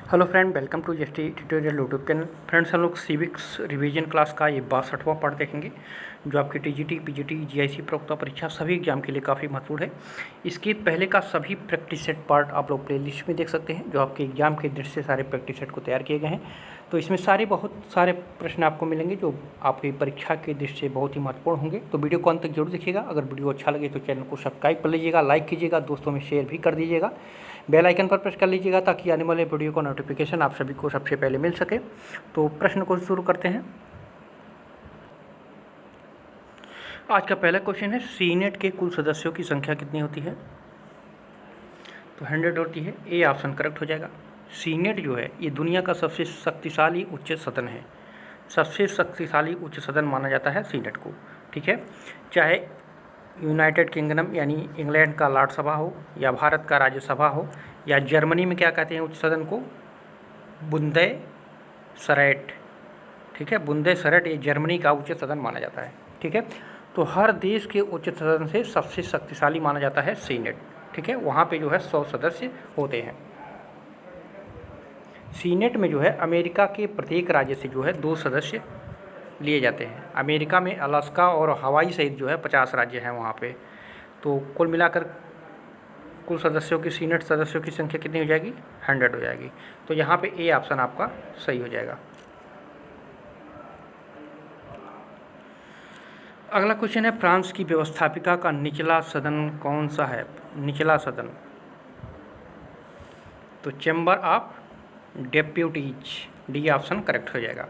Hello friend, welcome to GST tutorial YouTube channel. Friends, हम लोग civics revision class का ये 62वां पार्ट देखेंगे, जो आपके टीजीटी, पीजीटी, जीआईसी प्रवक्ता परीक्षा सभी एग्जाम के लिए काफ़ी महत्वपूर्ण है। इसके पहले का सभी प्रैक्टिस सेट पार्ट आप लोग प्लेलिस्ट में देख सकते हैं, जो आपके एग्जाम के दृष्टि से सारे प्रैक्टिस सेट को तैयार किए गए हैं। तो इसमें बहुत सारे प्रश्न आपको मिलेंगे जो आपकी परीक्षा के दृष्टि से बहुत ही महत्वपूर्ण होंगे। तो वीडियो को अंत तक जरूर देखिएगा। अगर वीडियो अच्छा लगे तो चैनल को सब्सक्राइब कर लीजिएगा, लाइक कीजिएगा, दोस्तों में शेयर भी कर दीजिएगा, बेल आइकन पर प्रेस कर लीजिएगा ताकि आने वाले वीडियो का नोटिफिकेशन आप सभी को सबसे पहले मिल सके। तो प्रश्न को शुरू करते हैं। आज का पहला क्वेश्चन है, सीनेट के कुल सदस्यों की संख्या कितनी होती है? तो 100 होती है। ए ऑप्शन करेक्ट हो जाएगा। सीनेट जो है ये दुनिया का सबसे शक्तिशाली उच्च सदन है। सबसे शक्तिशाली उच्च सदन माना जाता है सीनेट को। ठीक है, चाहे यूनाइटेड किंगडम यानी इंग्लैंड का लॉर्ड सभा हो, या भारत का राज्यसभा हो, या जर्मनी में क्या कहते हैं उच्च सदन को? बुंदेसरैट। ठीक है, बुंदेसरैट ये जर्मनी का उच्च सदन माना जाता है। ठीक है, तो हर देश के उच्च सदन से सबसे शक्तिशाली माना जाता है सीनेट। ठीक है, वहाँ पे जो है 100 सदस्य होते हैं। सीनेट में जो है अमेरिका के प्रत्येक राज्य से जो है 2 सदस्य लिए जाते हैं। अमेरिका में अलास्का और हवाई सहित जो है 50 राज्य हैं वहाँ पे। तो कुल मिलाकर कुल सदस्यों की, सीनेट सदस्यों की संख्या कितनी हो जाएगी? 100 हो जाएगी। तो यहाँ पे ए ऑप्शन आपका सही हो जाएगा। अगला क्वेश्चन है, फ्रांस की व्यवस्थापिका का निचला सदन कौन सा है? निचला सदन तो chamber of deputies, D option correct हो जाएगा।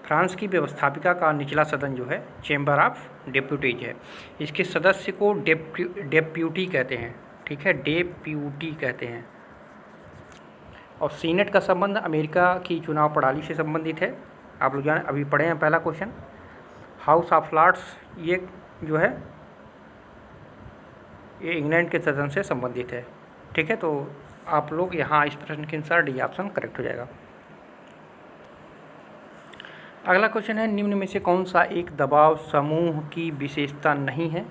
फ्रांस की व्यवस्थापिका का निचला सदन जो है चैम्बर ऑफ डेप्यूटीज है। इसके सदस्य को डेप्यूटी कहते हैं। ठीक है, डेप्यूटी कहते हैं। और सीनेट का संबंध अमेरिका की चुनाव प्रणाली से संबंधित है। आप लोग जाने अभी पढ़े हैं पहला क्वेश्चन। हाउस ऑफ लॉर्ड्स ये जो है ये इंग्लैंड के सदन से संबंधित है। ठीक है, तो आप लोग यहाँ इस प्रश्न के अनुसार डी ऑप्शन करेक्ट हो जाएगा। अगला क्वेश्चन है, निम्न में से कौन सा एक दबाव समूह की विशेषता नहीं है?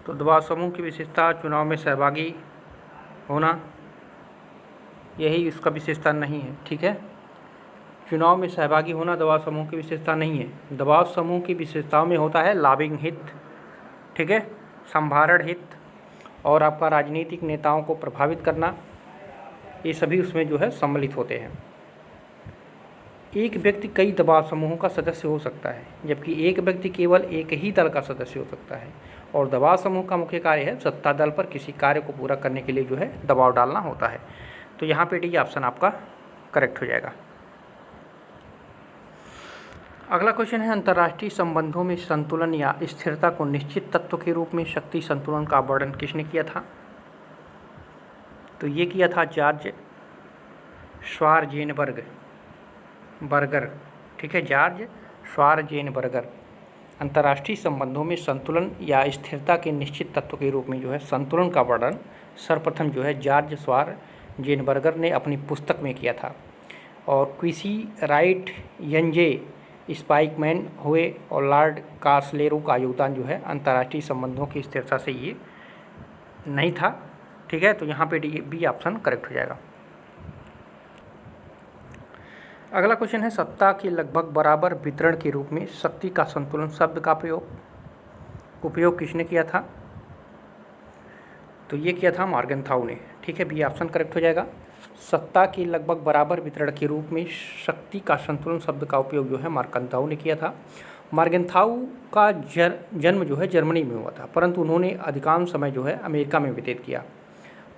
तो दबाव समूह की विशेषता चुनाव में सहभागी होना, यही उसका विशेषता नहीं है। ठीक है, चुनाव में सहभागी होना दबाव समूह की विशेषता नहीं है। दबाव समूह की विशेषताओं में होता है लॉबिंग हित, ठीक है, संभारण हित, और आपका राजनीतिक नेताओं को प्रभावित करना, ये सभी उसमें जो है सम्मिलित होते हैं। एक व्यक्ति कई दबाव समूहों का सदस्य हो सकता है, जबकि एक व्यक्ति केवल एक ही दल का सदस्य हो सकता है। और दबाव समूह का मुख्य कार्य है सत्ता दल पर किसी कार्य को पूरा करने के लिए जो है दबाव डालना होता है। तो यहाँ पे डी ऑप्शन आपका करेक्ट हो जाएगा। अगला क्वेश्चन है, अंतर्राष्ट्रीय संबंधों में संतुलन या स्थिरता को निश्चित तत्व के रूप में शक्ति संतुलन का वर्णन किसने किया था? तो ये किया था जॉर्ज श्वार्ज़ेनबर्गर। ठीक है, जॉर्ज श्वार्ज़ेनबर्गर। अंतर्राष्ट्रीय संबंधों में संतुलन या स्थिरता के निश्चित तत्व के रूप में जो है संतुलन का वर्णन सर्वप्रथम जो है जॉर्ज श्वार्ज़ेनबर्गर ने अपनी पुस्तक में किया था। और क्विसी राइट, यंजे स्पाइकमैन हुए और लॉर्ड कास्लेरो का योगदान जो है अंतर्राष्ट्रीय संबंधों की स्थिरता से ये नहीं था। ठीक है, तो यहाँ पे बी ऑप्शन करेक्ट हो जाएगा। अगला क्वेश्चन है, सत्ता के लगभग बराबर वितरण के रूप में शक्ति का संतुलन शब्द का उपयोग किसने किया था? तो ये किया था मॉर्गनथाउ ने। ठीक है, बी ऑप्शन करेक्ट हो जाएगा। सत्ता के लगभग बराबर वितरण के रूप में शक्ति का संतुलन शब्द का उपयोग जो है मॉर्गनथाउ ने किया था। मॉर्गनथाउ का जन्म जो है जर्मनी में हुआ था, परंतु उन्होंने अधिकांश समय जो है अमेरिका में व्यतीत किया।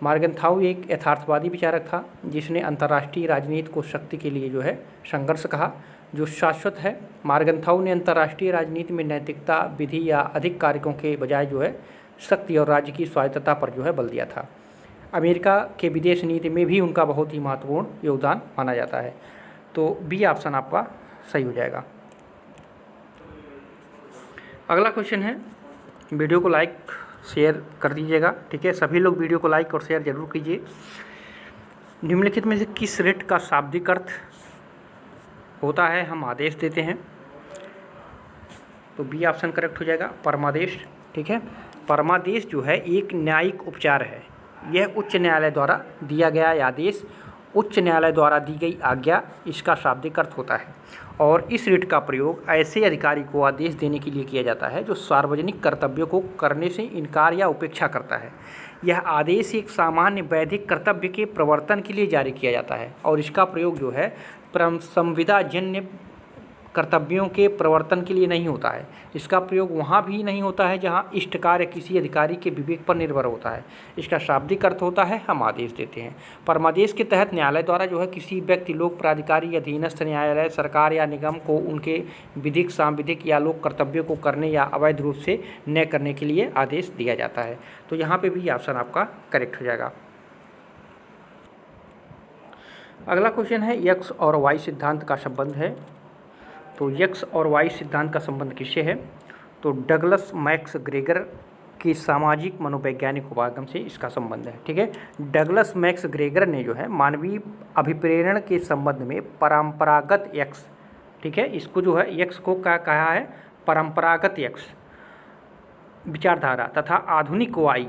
मॉर्गनथाउ एक यथार्थवादी विचारक था, जिसने अंतर्राष्ट्रीय राजनीति को शक्ति के लिए जो है संघर्ष कहा जो शाश्वत है। मॉर्गनथाउ ने अंतर्राष्ट्रीय राजनीति में नैतिकता, विधि या अधिक कारकों के बजाय जो है शक्ति और राज्य की स्वायत्तता पर जो है बल दिया था। अमेरिका के विदेश नीति में भी उनका बहुत ही महत्वपूर्ण योगदान माना जाता है। तो बी ऑप्शन आपका सही हो जाएगा। अगला क्वेश्चन है, वीडियो को लाइक शेयर कर दीजिएगा। ठीक है, सभी लोग वीडियो को लाइक और शेयर जरूर कीजिए। निम्नलिखित में से किस रिट का शाब्दिक अर्थ होता है? हम आदेश देते हैं। तो बी ऑप्शन करेक्ट हो जाएगा, परमादेश। ठीक है, परमादेश जो है एक न्यायिक उपचार है। यह उच्च न्यायालय द्वारा दिया गया आदेश, उच्च न्यायालय द्वारा दी गई आज्ञा, इसका शाब्दिक अर्थ होता है। और इस रिट का प्रयोग ऐसे अधिकारी को आदेश देने के लिए किया जाता है जो सार्वजनिक कर्तव्यों को करने से इनकार या उपेक्षा करता है। यह आदेश एक सामान्य वैधिक कर्तव्य के प्रवर्तन के लिए जारी किया जाता है और इसका प्रयोग जो है संविदाजन्य कर्तव्यों के प्रवर्तन के लिए नहीं होता है। इसका प्रयोग वहाँ भी नहीं होता है जहाँ इष्ट कार्य किसी अधिकारी के विवेक पर निर्भर होता है। इसका शाब्दिक अर्थ होता है हम आदेश देते हैं। परमादेश के तहत न्यायालय द्वारा जो है किसी व्यक्ति, लोक प्राधिकारी, अधीनस्थ न्यायालय, सरकार या निगम को उनके विधिक, सांविधिक या लोक कर्तव्यों को करने या अवैध रूप से न करने के लिए आदेश दिया जाता है। तो यहाँ पर भी ऑप्शन आपका करेक्ट हो जाएगा। अगला क्वेश्चन है एक्स और वाई सिद्धांत का संबंध है। तो एक्स और वाई सिद्धांत का संबंध किससे है? तो डगलस मैक्स ग्रेगर के सामाजिक मनोवैज्ञानिक उपागम से इसका संबंध है। ठीक है, डगलस मैक्स ग्रेगर ने जो है मानवीय अभिप्रेरण के संबंध में परंपरागत एक्स, ठीक है, इसको जो है एक्स को क्या कहा है? परंपरागत एक्स विचारधारा तथा आधुनिक वाई,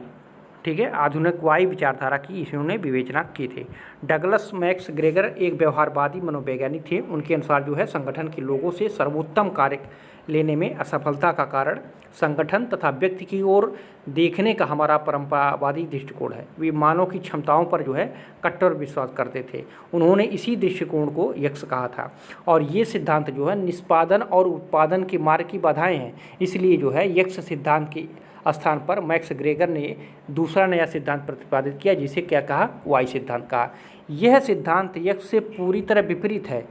ठीक है, आधुनिक वाई विचारधारा की इन्होंने विवेचना की थी। डगलस मैक्स ग्रेगर एक व्यवहारवादी मनोवैज्ञानिक थे। उनके अनुसार जो है संगठन के लोगों से सर्वोत्तम कार्य लेने में असफलता का कारण संगठन तथा व्यक्ति की ओर देखने का हमारा परंपरावादी दृष्टिकोण है। वे मानव की क्षमताओं पर जो है कट्टर विश्वास करते थे। उन्होंने इसी दृष्टिकोण को यक्स कहा था और ये सिद्धांत जो है निष्पादन और उत्पादन के मार्ग की बाधाएं हैं। इसलिए जो है यक्स सिद्धांत के स्थान पर मैक्स ग्रेगर ने दूसरा नया सिद्धांत प्रतिपादित किया, जिसे क्या कहा? वाई सिद्धांत कहा। यह सिद्धांत यक्स से पूरी तरह विपरीत है।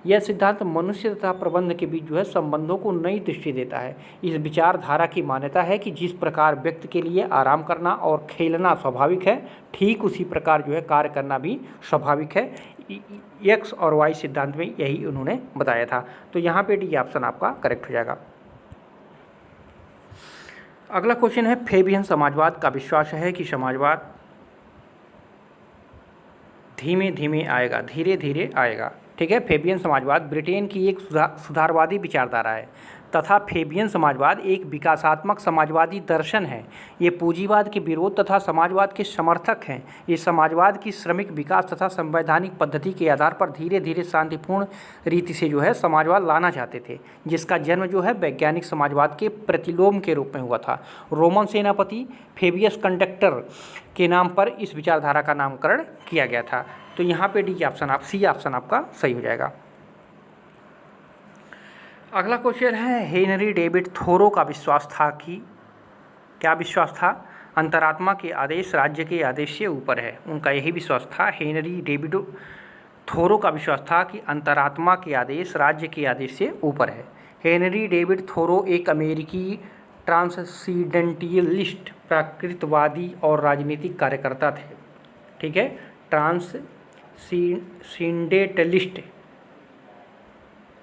यह सिद्धांत मनुष्य तथा प्रबंध के बीच जो है संबंधों को नई दृष्टि देता है। इस विचारधारा की मान्यता है कि जिस प्रकार व्यक्ति के लिए आराम करना और खेलना स्वाभाविक है, ठीक उसी प्रकार जो है कार्य करना भी स्वाभाविक है। एक्स और वाई सिद्धांत में यही उन्होंने बताया था। तो यहाँ पे डी ऑप्शन आपका करेक्ट हो जाएगा। अगला क्वेश्चन है फेबियन समाजवाद का विश्वास है कि समाजवाद धीमे धीमे आएगा, धीरे धीरे आएगा। ठीक है, फेबियन समाजवाद ब्रिटेन की एक सुधारवादी विचारधारा है तथा फेबियन समाजवाद एक विकासात्मक समाजवादी दर्शन है। ये पूंजीवाद के विरोध तथा समाजवाद के समर्थक हैं। ये समाजवाद की श्रमिक विकास तथा संवैधानिक पद्धति के आधार पर धीरे धीरे शांतिपूर्ण रीति से जो है समाजवाद लाना चाहते थे, जिसका जन्म जो है वैज्ञानिक समाजवाद के प्रतिलोम के रूप में हुआ था। रोमन सेनापति फेबियस कंडक्टर के नाम पर इस विचारधारा का नामकरण किया गया था। तो यहाँ पे डी ऑप्शन सी ऑप्शन आपका सही हो जाएगा। अगला क्वेश्चन है हेनरी डेविड थोरो का विश्वास था कि क्या विश्वास था? अंतरात्मा के आदेश राज्य के आदेश से ऊपर है। उनका यही विश्वास था। हेनरी डेविड थोरो का विश्वास था कि अंतरात्मा के आदेश राज्य के आदेश से ऊपर है। हेनरी डेविड थोरो एक अमेरिकी ट्रांससीडेंटलिस्ट, प्राकृतवादी और राजनीतिक कार्यकर्ता थे। ठीक है, ट्रांससीडेंटलिस्ट,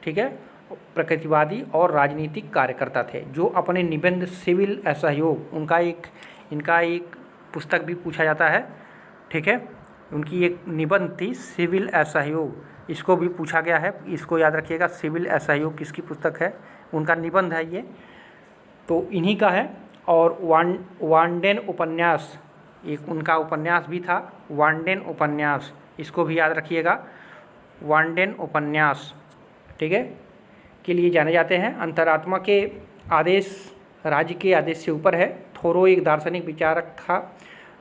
ठीक है, प्रकृतिवादी और राजनीतिक कार्यकर्ता थे जो अपने निबंध सिविल असहयोग, इनका एक पुस्तक भी पूछा जाता है। ठीक है, उनकी एक निबंध थी सिविल असहयोग, इसको भी पूछा गया है, इसको याद रखिएगा। सिविल असहयोग किसकी पुस्तक है? उनका निबंध है ये, तो इन्हीं का है। और वांडेन उपन्यास, एक उनका उपन्यास भी था, वांडेन उपन्यास, इसको भी याद रखिएगा। वांडेन उपन्यास, ठीक है, के लिए जाने जाते हैं। अंतरात्मा के आदेश राज्य के आदेश से ऊपर है। थोरो एक दार्शनिक विचारक था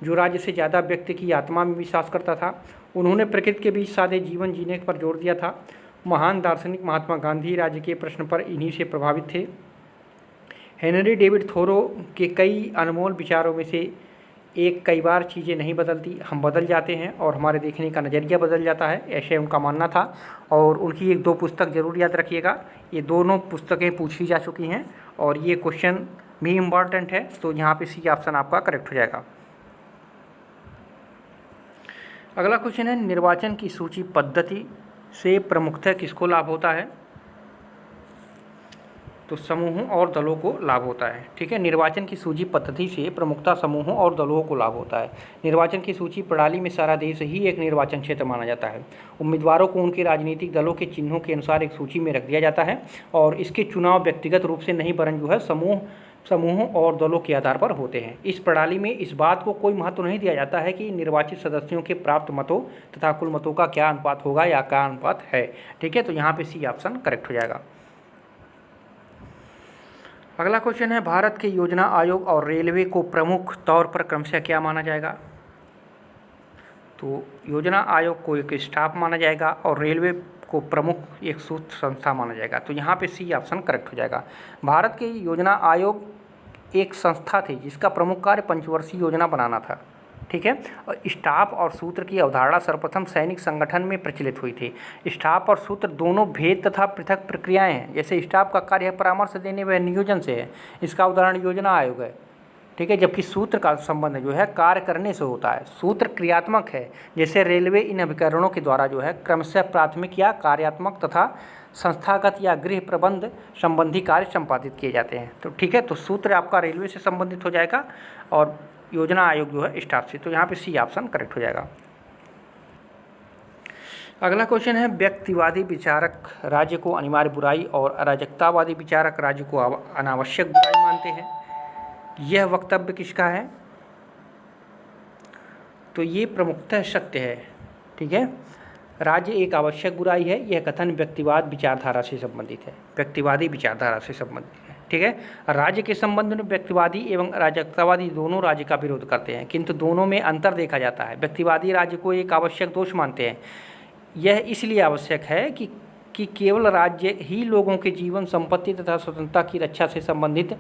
जो राज्य से ज़्यादा व्यक्ति की आत्मा में विश्वास करता था। उन्होंने प्रकृति के बीच सादे जीवन जीने पर जोर दिया था। महान दार्शनिक महात्मा गांधी राज्य के प्रश्न पर इन्हीं से प्रभावित थे। हेनरी डेविड थोरो के कई अनमोल विचारों में से एक, कई बार चीज़ें नहीं बदलती, हम बदल जाते हैं और हमारे देखने का नज़रिया बदल जाता है, ऐसे उनका मानना था। और उनकी एक दो पुस्तक जरूर याद रखिएगा। ये दोनों पुस्तकें पूछी जा चुकी हैं और ये क्वेश्चन भी इम्पॉर्टेंट है। तो यहाँ पे सी ऑप्शन आपका करेक्ट हो जाएगा। अगला क्वेश्चन है निर्वाचन की सूची पद्धति से प्रमुखतः किसको लाभ होता है? तो समूहों और दलों को लाभ होता है। ठीक है, निर्वाचन की सूची पद्धति से प्रमुखता समूहों और दलों को लाभ होता है। निर्वाचन की सूची प्रणाली में सारा देश ही एक निर्वाचन क्षेत्र माना जाता है। उम्मीदवारों को उनके राजनीतिक दलों के चिन्हों के अनुसार एक सूची में रख दिया जाता है और इसके चुनाव व्यक्तिगत रूप से नहीं वरन जो है समूह समूहों और दलों के आधार पर होते हैं। इस प्रणाली में इस बात को कोई महत्व नहीं दिया जाता है कि निर्वाचित सदस्यों के प्राप्त मतों तथा कुल मतों का क्या अनुपात होगा या क्या अनुपात है। ठीक है, तो यहाँ पे सी ऑप्शन करेक्ट हो जाएगा। अगला क्वेश्चन है, भारत के योजना आयोग और रेलवे को प्रमुख तौर पर क्रमशः क्या माना जाएगा? तो योजना आयोग को एक स्टाफ माना जाएगा और रेलवे को प्रमुख एक सूत्र संस्था माना जाएगा। तो यहाँ पे सी ऑप्शन करेक्ट हो जाएगा। भारत के योजना आयोग एक संस्था थी जिसका प्रमुख कार्य पंचवर्षीय योजना बनाना था। ठीक है, और स्टाफ और सूत्र की अवधारणा सर्वप्रथम सैनिक संगठन में प्रचलित हुई थी। स्टाफ और सूत्र दोनों भेद तथा पृथक प्रक्रियाएं हैं। जैसे स्टाफ का कार्य परामर्श देने व नियोजन से है, इसका उदाहरण योजना आयोग है। ठीक है, जबकि सूत्र का संबंध जो है कार्य करने से होता है। सूत्र क्रियात्मक है, जैसे रेलवे इन अभिकरणों के द्वारा जो है क्रमशः प्राथमिक या कार्यात्मक तथा संस्थागत या गृह प्रबंध संबंधी कार्य संपादित किए जाते हैं। तो ठीक है, तो सूत्र आपका रेलवे से संबंधित हो जाएगा और योजना आयोग जो है स्टाफ से। तो यहाँ पे सी ऑप्शन करेक्ट हो जाएगा। अगला क्वेश्चन है, व्यक्तिवादी विचारक राज्य को अनिवार्य बुराई और अराजकतावादी विचारक राज्य को अनावश्यक बुराई मानते हैं। यह वक्तव्य किसका है? तो ये प्रमुखतः सत्य है। ठीक है, राज्य एक आवश्यक बुराई है, यह कथन व्यक्तिवाद विचारधारा से संबंधित है, व्यक्तिवादी विचारधारा से संबंधित है। ठीक है, राज्य के संबंध में व्यक्तिवादी एवं अराजकतावादी दोनों राज्य का विरोध करते हैं, किंतु दोनों में अंतर देखा जाता है। व्यक्तिवादी राज्य को एक आवश्यक दोष मानते हैं। यह इसलिए आवश्यक है कि केवल राज्य ही लोगों के जीवन, संपत्ति तथा स्वतंत्रता की रक्षा से संबंधित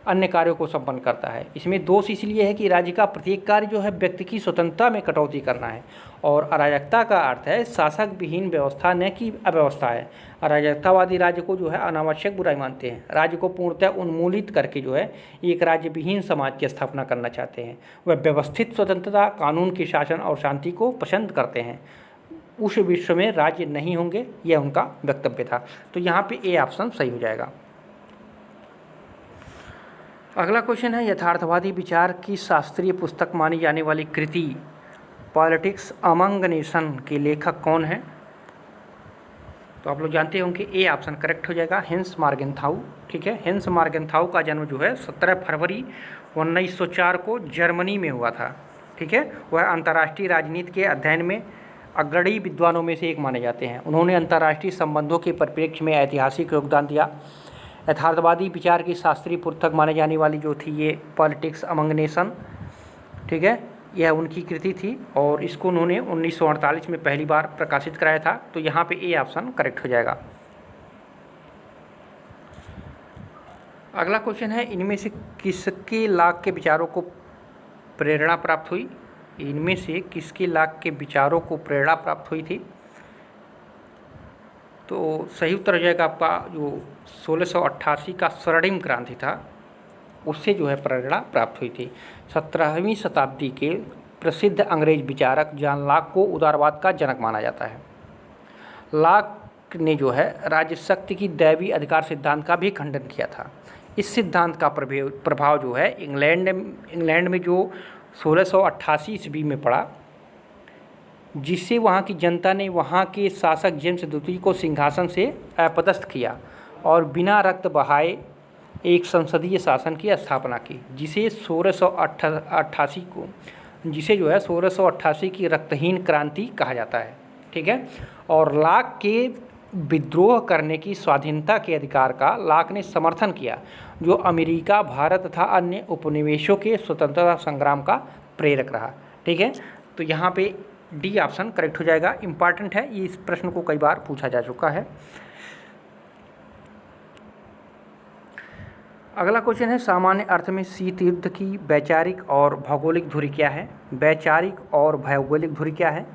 अन्य कार्यों को संपन्न करता है। इसमें दोष इसलिए है कि राज्य का प्रत्येक कार्य जो है व्यक्ति की स्वतंत्रता में कटौती करना है। और अराजकता का अर्थ है शासक विहीन व्यवस्था, न कि अव्यवस्था है। अराजकतावादी राज्य को जो है अनावश्यक बुराई मानते हैं। राज्य को पूर्णतः उन्मूलित करके जो है एक राज्य विहीन समाज की स्थापना करना चाहते हैं। वह व्यवस्थित स्वतंत्रता, कानून के शासन और शांति को पसंद करते हैं। उस विश्व में राज्य नहीं होंगे, यह उनका वक्तव्य था। तो यहाँ पे ए ऑप्शन सही हो जाएगा। अगला क्वेश्चन है, यथार्थवादी विचार की शास्त्रीय पुस्तक मानी जाने वाली कृति पॉलिटिक्स अमंग नेशन के लेखक कौन है? तो आप लोग जानते होंगे ए ऑप्शन करेक्ट हो जाएगा, हेंस मार्गेनथाउ। ठीक है, हेंस मार्गेनथाउ का जन्म जो है 17 फरवरी 1904 को जर्मनी में हुआ था। ठीक है, वह अंतर्राष्ट्रीय राजनीति के अध्ययन में अग्रणी विद्वानों में से एक माने जाते हैं। उन्होंने अंतर्राष्ट्रीय संबंधों के परिप्रेक्ष्य में ऐतिहासिक योगदान दिया। यथार्थवादी विचार की शास्त्रीय पुस्तक माने जाने वाली जो थी ये पॉलिटिक्स अमंग नेशन। ठीक है, यह उनकी कृति थी और इसको उन्होंने 1948 में पहली बार प्रकाशित कराया था। तो यहाँ पे ए ऑप्शन करेक्ट हो जाएगा। अगला क्वेश्चन है, इनमें से किसके लाख के विचारों को प्रेरणा प्राप्त हुई? इनमें से किसके लाख के विचारों को प्रेरणा प्राप्त हुई थी? तो सही उत्तर हो जाएगा आपका जो 1688 का स्वर्णिम क्रांति था, उससे जो है प्रेरणा प्राप्त हुई थी। 17वीं शताब्दी के प्रसिद्ध अंग्रेज विचारक जॉन लॉक को उदारवाद का जनक माना जाता है। लॉक ने जो है राज्य शक्ति की दैवी अधिकार सिद्धांत का भी खंडन किया था। इस सिद्धांत का प्रभाव जो है इंग्लैंड में जो 1688 ईस्वी में पड़ा, जिससे वहाँ की जनता ने वहाँ के शासक जेम्स द्वितीय को सिंहासन से अपदस्थ किया और बिना रक्त बहाए एक संसदीय शासन की स्थापना की, जिसे 1688 की रक्तहीन क्रांति कहा जाता है। ठीक है, और लॉक के विद्रोह करने की स्वाधीनता के अधिकार का लॉक ने समर्थन किया, जो अमेरिका, भारत तथा अन्य उपनिवेशों के स्वतंत्रता संग्राम का प्रेरक रहा। ठीक है, तो यहाँ पे डी ऑप्शन करेक्ट हो जाएगा। इम्पॉर्टेंट है, ये इस प्रश्न को कई बार पूछा जा चुका है। अगला क्वेश्चन है, सामान्य अर्थ में शीत युद्ध की वैचारिक और भौगोलिक धुरी क्या है? वैचारिक और भौगोलिक धुरी क्या है?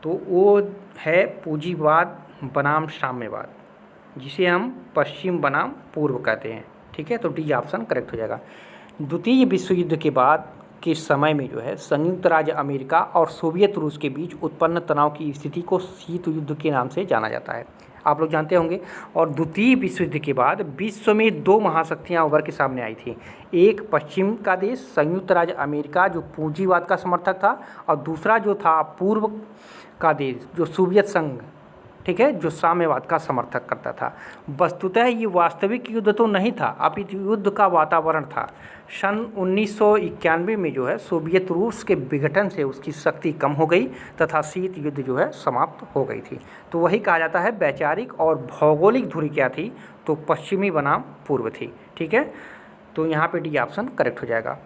तो वो है पूंजीवाद बनाम साम्यवाद, जिसे हम पश्चिम बनाम पूर्व कहते हैं। ठीक है, तो डी ऑप्शन करेक्ट हो जाएगा। द्वितीय विश्व युद्ध के बाद के समय में जो है संयुक्त राज्य अमेरिका और सोवियत रूस के बीच उत्पन्न तनाव की स्थिति को शीत युद्ध के नाम से जाना जाता है, आप लोग जानते होंगे। और द्वितीय विश्व युद्ध के बाद विश्व में दो महाशक्तियां उभर के सामने आई थी। एक पश्चिम का देश संयुक्त राज्य अमेरिका जो पूंजीवाद का समर्थक था, और दूसरा जो था पूर्व का देश जो सोवियत संघ। ठीक है, जो साम्यवाद का समर्थक करता था। वस्तुतः ये वास्तविक युद्ध तो नहीं था, अपितु युद्ध का वातावरण था। सन 1991 में जो है सोवियत रूस के विघटन से उसकी शक्ति कम हो गई तथा शीत युद्ध जो है समाप्त हो गई थी। तो वही कहा जाता है वैचारिक और भौगोलिक धुरी क्या थी, तो पश्चिमी बनाम पूर्व थी। ठीक है, तो यहाँ पे डी ऑप्शन करेक्ट हो जाएगा।